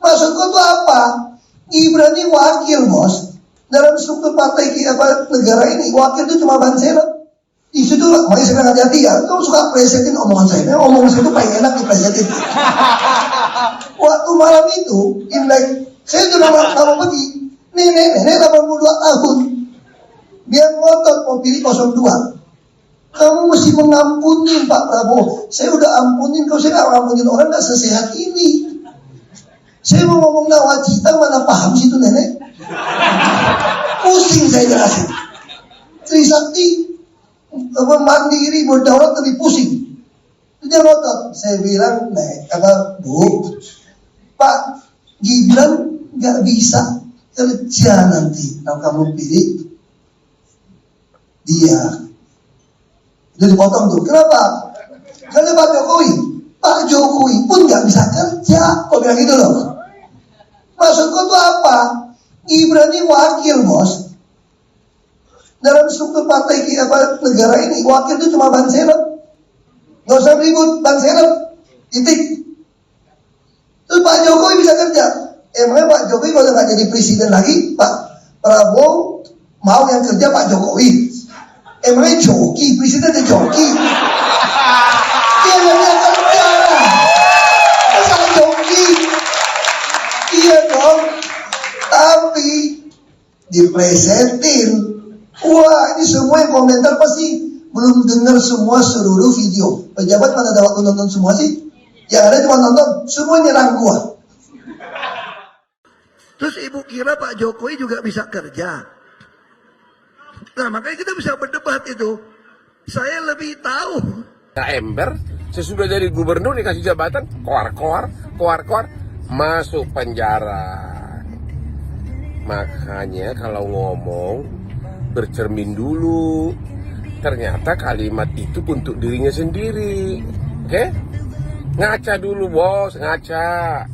Maksudku tuh apa? Gibran ini wakil, bos. Dalam struktur partai negara ini, wakil itu cuma ban serep. Di situ makanya saya bilang hati-hati ya. Kamu suka presetin omongan saya. Omongan saya itu paling enak dipresetin. Waktu malam itu, Imlek, saya juga nggak mau pergi. Nenek 82 tahun. Dia ngotot mau pilih 02. Kamu mesti mengampuni Pak Prabowo. Saya udah ampunin, kalau saya nggak ngampunin orang nggak sesehat ini. Saya mau ngomong nawacita, mana paham sih itu nenek? Pusing saya jelasin. Trisakti mandiri berdaulat lebih pusing. Dia ngotot. Saya bilang, Bu, Pak Gibran nggak bisa kerja nanti kalau kamu pilih dia. Itu dipotong tuh. Kenapa? Karena Pak Jokowi pun nggak bisa kerja. Kok bilang gitu loh? Maksudku tuh apa? Gibran ini wakil, bos. Dalam struktur partai negara ini, wakil itu cuma ban serep. Gak usah ribut, ban serep. Titik. Terus Pak Jokowi bisa kerja. Emangnya Pak Jokowi kalau nggak jadi presiden lagi, Pak Prabowo mau yang kerja Pak Jokowi? Emangnya joki, presidennya joki? Dia nggak bisa kerja. Masa joki? Iya dong. Tapi dipresetin. Wah, ini semua yang komentar pasti belum dengar semua seluruh video. Pejabat mana ada waktu nonton semua sih? Yang ada cuma nonton, semua nyerang gua. Terus ibu kira Pak Jokowi juga bisa kerja? Nah, makanya kita bisa berdebat itu. Saya lebih tahu. Ember sesudah jadi gubernur dikasih jabatan, koar, masuk penjara. Makanya kalau ngomong bercermin dulu. Ternyata kalimat itu untuk dirinya sendiri. Oke? Ngaca dulu, bos, ngaca.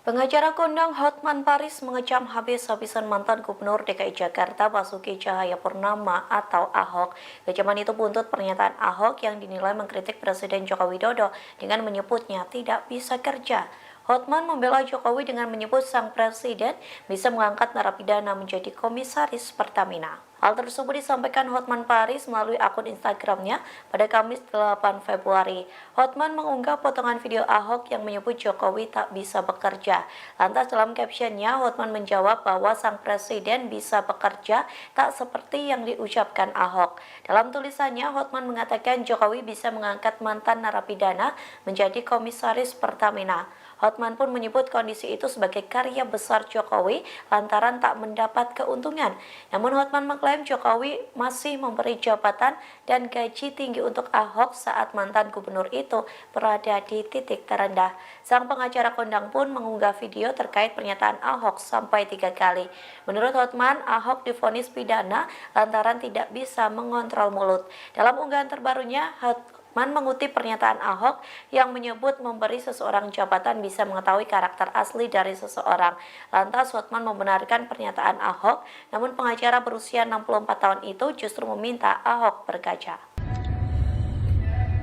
Pengacara kondang Hotman Paris mengecam habis-habisan mantan Gubernur DKI Jakarta Basuki Cahayapurnama atau Ahok. Kecaman itu buntut pernyataan Ahok yang dinilai mengkritik Presiden Joko Widodo dengan menyebutnya tidak bisa kerja. Hotman membela Jokowi dengan menyebut sang presiden bisa mengangkat narapidana menjadi komisaris Pertamina. Hal tersebut disampaikan Hotman Paris melalui akun Instagramnya pada Kamis 8 Februari. Hotman mengunggah potongan video Ahok yang menyebut Jokowi tak bisa bekerja. Lantas dalam captionnya, Hotman menjawab bahwa sang presiden bisa bekerja tak seperti yang diucapkan Ahok. Dalam tulisannya, Hotman mengatakan Jokowi bisa mengangkat mantan narapidana menjadi komisaris Pertamina. Hotman pun menyebut kondisi itu sebagai karya besar Jokowi lantaran tak mendapat keuntungan. Namun Hotman mengklaim Jokowi masih memberi jabatan dan gaji tinggi untuk Ahok saat mantan gubernur itu berada di titik terendah. Sang pengacara kondang pun mengunggah video terkait pernyataan Ahok sampai 3 kali. Menurut Hotman, Ahok divonis pidana lantaran tidak bisa mengontrol mulut. Dalam unggahan terbarunya, Hotman mengutip pernyataan Ahok yang menyebut memberi seseorang jabatan bisa mengetahui karakter asli dari seseorang. Lantas Hotman membenarkan pernyataan Ahok, namun pengacara berusia 64 tahun itu justru meminta Ahok berkaca.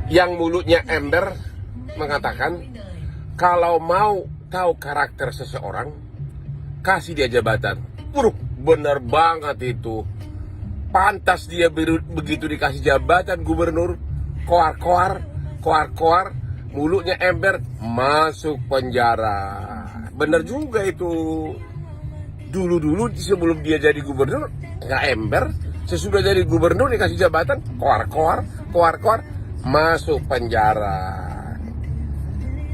Yang mulutnya ember mengatakan, kalau mau tahu karakter seseorang, kasih dia jabatan. Bener banget itu. Pantas dia begitu dikasih jabatan gubernur, koar, mulutnya ember, masuk penjara. Bener juga itu. Dulu sebelum dia jadi gubernur nggak ember, sesudah jadi gubernur dikasih jabatan, koar, masuk penjara.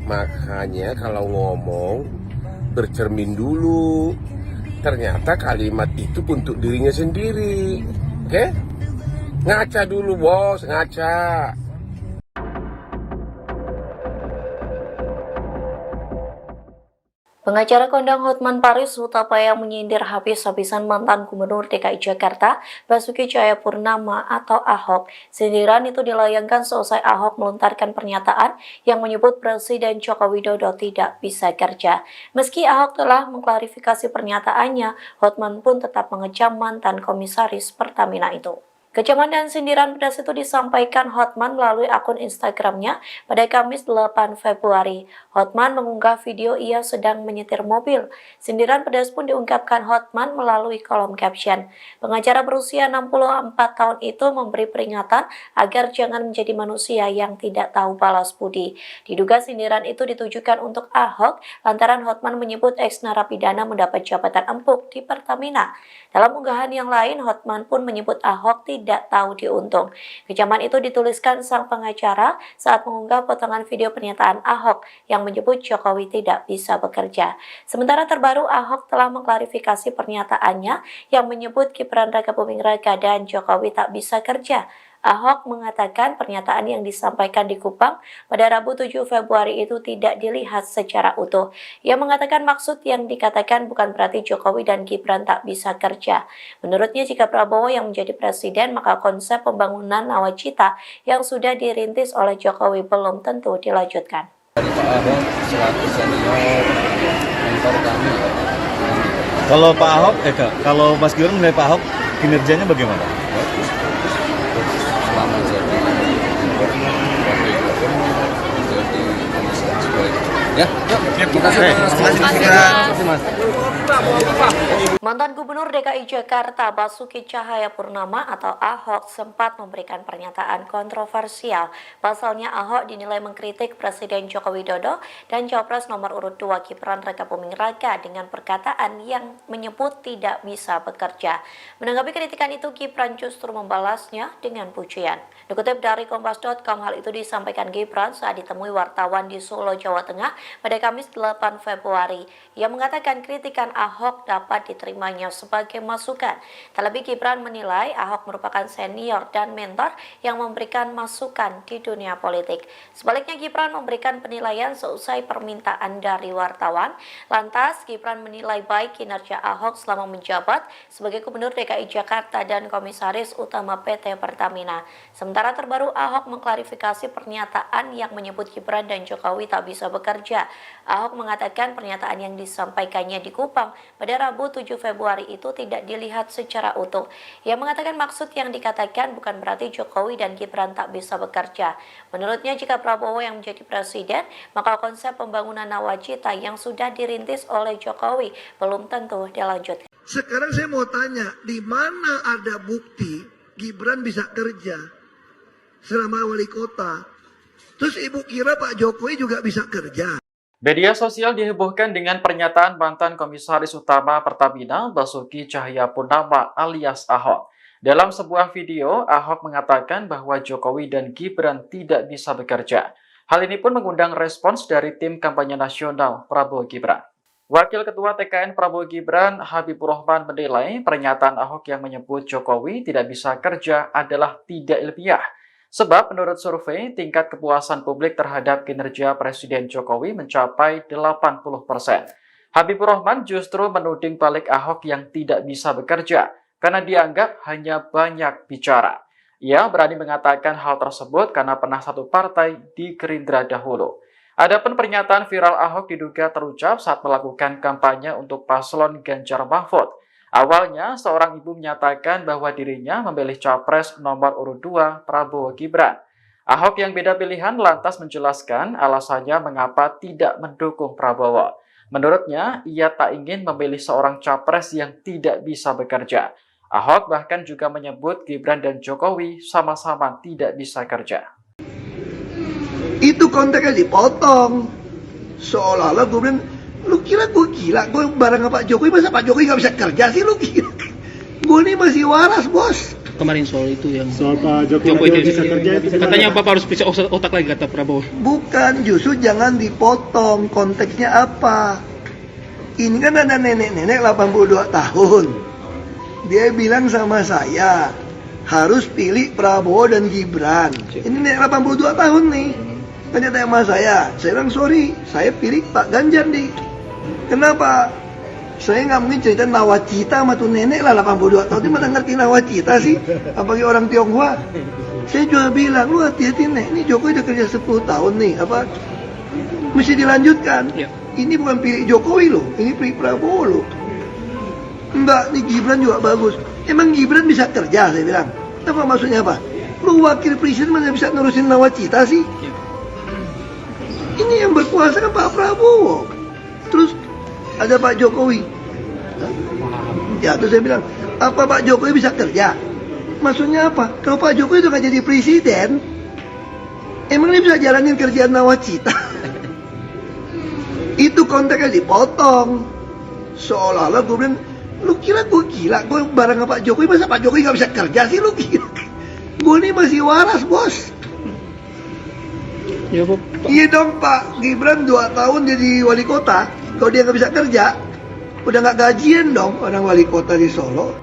Makanya kalau ngomong bercermin dulu. Ternyata kalimat itu untuk dirinya sendiri. Oke? Ngaca dulu, bos, ngaca. Pengacara kondang Hotman Paris Hutapaya menyindir habis-habisan mantan Gubernur DKI Jakarta Basuki Cahayapurnama atau Ahok. Sindiran itu dilayangkan seusai Ahok melontarkan pernyataan yang menyebut Presiden Joko Widodo tidak bisa kerja. Meski Ahok telah mengklarifikasi pernyataannya, Hotman pun tetap mengecam mantan komisaris Pertamina itu. Kecaman dan sindiran pedas itu disampaikan Hotman melalui akun Instagramnya pada Kamis 8 Februari. Hotman mengunggah video ia sedang menyetir mobil. Sindiran pedas pun diungkapkan Hotman melalui kolom caption. Pengacara berusia 64 tahun itu memberi peringatan agar jangan menjadi manusia yang tidak tahu balas budi. Diduga sindiran itu ditujukan untuk Ahok lantaran Hotman menyebut ex-narapidana mendapat jabatan empuk di Pertamina. Dalam unggahan yang lain, Hotman pun menyebut Ahok tidak tahu diuntung. Kecaman itu dituliskan sang pengacara saat mengunggah potongan video pernyataan Ahok yang menyebut Jokowi tidak bisa bekerja. Sementara terbaru, Ahok telah mengklarifikasi pernyataannya yang menyebut Gibran Rakabuming Raka dan Jokowi tak bisa kerja. Ahok mengatakan pernyataan yang disampaikan di Kupang pada Rabu 7 Februari itu tidak dilihat secara utuh. Ia mengatakan maksud yang dikatakan bukan berarti Jokowi dan Gibran tak bisa kerja. Menurutnya jika Prabowo yang menjadi presiden, maka konsep pembangunan nawacita yang sudah dirintis oleh Jokowi belum tentu dilanjutkan. Dari Pak Ahok selaku senior mentor kami. Kalau Pak Ahok, kalau Mas Gibran menilai Pak Ahok kinerjanya bagaimana? Bagus. Selama jadi gubernur, wakil gubernur, jadi komisaris sebagai. Ya, yuk. Terima kasih Mas. Mantan Gubernur DKI Jakarta Basuki Cahayapurnama atau Ahok sempat memberikan pernyataan kontroversial. Pasalnya Ahok dinilai mengkritik Presiden Joko Widodo dan Capres nomor urut 2 Gibran Rakabuming Raka dengan perkataan yang menyebut tidak bisa bekerja. Menanggapi kritikan itu, Gibran justru membalasnya dengan pujian. Dikutip dari Kompas.com, hal itu disampaikan Gibran saat ditemui wartawan di Solo, Jawa Tengah pada Kamis 8 Februari. Ia mengatakan kritikan Ahok dapat diterimanya sebagai masukan. Terlebih Gibran menilai Ahok merupakan senior dan mentor yang memberikan masukan di dunia politik. Sebaliknya Gibran memberikan penilaian seusai permintaan dari wartawan. Lantas Gibran menilai baik kinerja Ahok selama menjabat sebagai Gubernur DKI Jakarta dan Komisaris Utama PT Pertamina. Sementara terbaru Ahok mengklarifikasi pernyataan yang menyebut Gibran dan Jokowi tak bisa bekerja. Ahok mengatakan pernyataan yang disampaikannya di Kupang pada Rabu 7 Februari itu tidak dilihat secara utuh. Ia mengatakan maksud yang dikatakan bukan berarti Jokowi dan Gibran tak bisa bekerja. Menurutnya jika Prabowo yang menjadi presiden, maka konsep pembangunan nawacita yang sudah dirintis oleh Jokowi belum tentu dilanjutkan. Sekarang saya mau tanya, di mana ada bukti Gibran bisa kerja selama wali kota? Terus ibu kira Pak Jokowi juga bisa kerja? Media sosial dihebohkan dengan pernyataan mantan Komisaris Utama Pertamina Basuki Cahayapurnama alias Ahok. Dalam sebuah video, Ahok mengatakan bahwa Jokowi dan Gibran tidak bisa bekerja. Hal ini pun mengundang respons dari tim kampanye nasional Prabowo Gibran. Wakil Ketua TKN Prabowo Gibran, Habibur Rahman menilai pernyataan Ahok yang menyebut Jokowi tidak bisa kerja adalah tidak ilmiah. Sebab menurut survei, tingkat kepuasan publik terhadap kinerja Presiden Jokowi mencapai 80%. Habibur Rahman justru menuding balik Ahok yang tidak bisa bekerja karena dianggap hanya banyak bicara. Ia berani mengatakan hal tersebut karena pernah satu partai di Gerindra dahulu. Adapun pernyataan viral Ahok diduga terucap saat melakukan kampanye untuk paslon Ganjar Mahfud. Awalnya, seorang ibu menyatakan bahwa dirinya memilih capres nomor urut 2 Prabowo Gibran. Ahok yang beda pilihan lantas menjelaskan alasannya mengapa tidak mendukung Prabowo. Menurutnya, ia tak ingin memilih seorang capres yang tidak bisa bekerja. Ahok bahkan juga menyebut Gibran dan Jokowi sama-sama tidak bisa kerja. Itu konteksnya dipotong. Seolah-olah gue bilang, lu kira gue gila, gue bareng sama Pak Jokowi, masa Pak Jokowi gak bisa kerja sih, lu gila. Gue ini masih waras, bos. Kemarin soal itu yang soal Pak Jokowi tidak bisa kerja itu katanya Bapak harus bisa otak lagi kata Prabowo. Bukan, justru jangan dipotong. Konteksnya apa? Ini kan ada nenek-nenek 82 tahun. Dia bilang sama saya, harus pilih Prabowo dan Gibran. Ini nenek 82 tahun nih. Tanya sama saya bilang sorry, saya pilih Pak Ganjar nih. Kenapa? Saya nggak mungkin cerita nawacita sama tuh nenek lah 82 tahun. Dia mana ngerti nawacita sih? Apalagi orang Tionghoa. Saya juga bilang, lu hati-hati nek, ini Jokowi udah kerja 10 tahun nih. Apa? Mesti dilanjutkan. Ya. Ini bukan pilih Jokowi loh, ini pilih Prabowo loh. Enggak, nih Gibran juga bagus. Emang Gibran bisa kerja, saya bilang. Apa maksudnya apa? Lu wakil presiden mana bisa nurusin nawacita sih? Ini yang berkuasa kan Pak Prabowo. Terus ada Pak Jokowi. Ya terus saya bilang, apa Pak Jokowi bisa kerja? Maksudnya apa? Kalau Pak Jokowi itu nggak jadi presiden, emang dia bisa jalanin kerjaan nawacita? Itu konteksnya dipotong. Seolah-olah gue bilang, lu kira gue gila? Gue bareng sama Pak Jokowi, masa Pak Jokowi nggak bisa kerja sih? Lu gila? Gue ini masih waras, bos. Ya, Pak. Iya dong Pak Gibran 2 tahun jadi wali kota. Kalau dia nggak bisa kerja, udah nggak gajian dong orang wali kota di Solo.